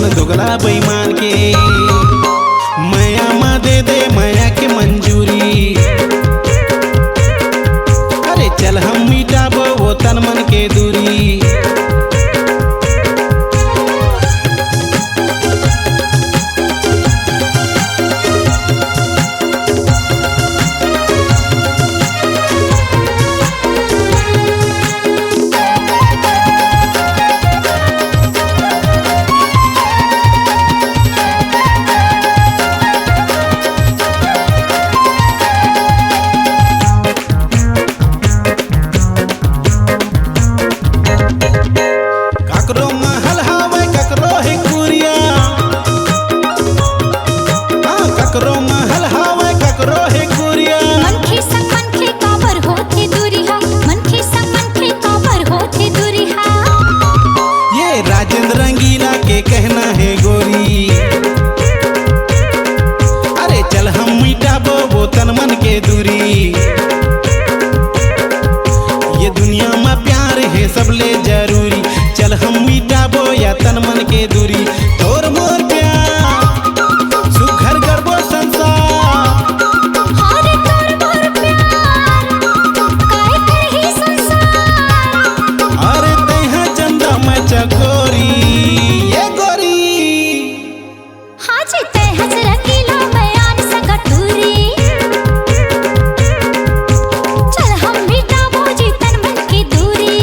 दुगला बेईमान के। माया मा दे दे माया के मंजूरी, अरे चल हम मिटाबो वो तन मन के दूरी। ककरो महल हवे ककरो है कुरिया, हाँ ककरो महल हवे ककरो है कुरिया। मनखे संग मनखे काबर होथे दूरिहा, मनखे संग मनखे काबर होथे दूरिहा। ये राजेंद्र रंगीला के कहना है गोरी, अरे चल हम मिटाबो वो तन मन के दूरी। ये दुनिया में प्यार है सबले जरूरी, चल हम मिटाबो या तन मन के दूरी। तोर मोर प्यार सुघर करबो संसार, हारे तोर मोर प्यार काय करही संसार। अरे तैहा चंदा मैं चकोरी ये गोरी। हाजी तै हंस रंगीला मैं आन संग टूरी, चल हम मिटाबो जी तन मन की दूरी।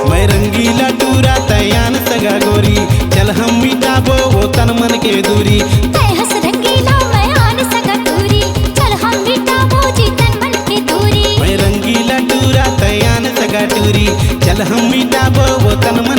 मैं रंगीला टूरा तैयान सगा गोरी, चल हम मिटाबो वो तन मन के दूरी। तै हंस रंगीला मैं आन संग टूरी, चल हम मिटाबो जी तन मन की दूरी। मैं रंगीला टूरा तैयान सगा टूरी, चल हम मिटाबो वो तन मन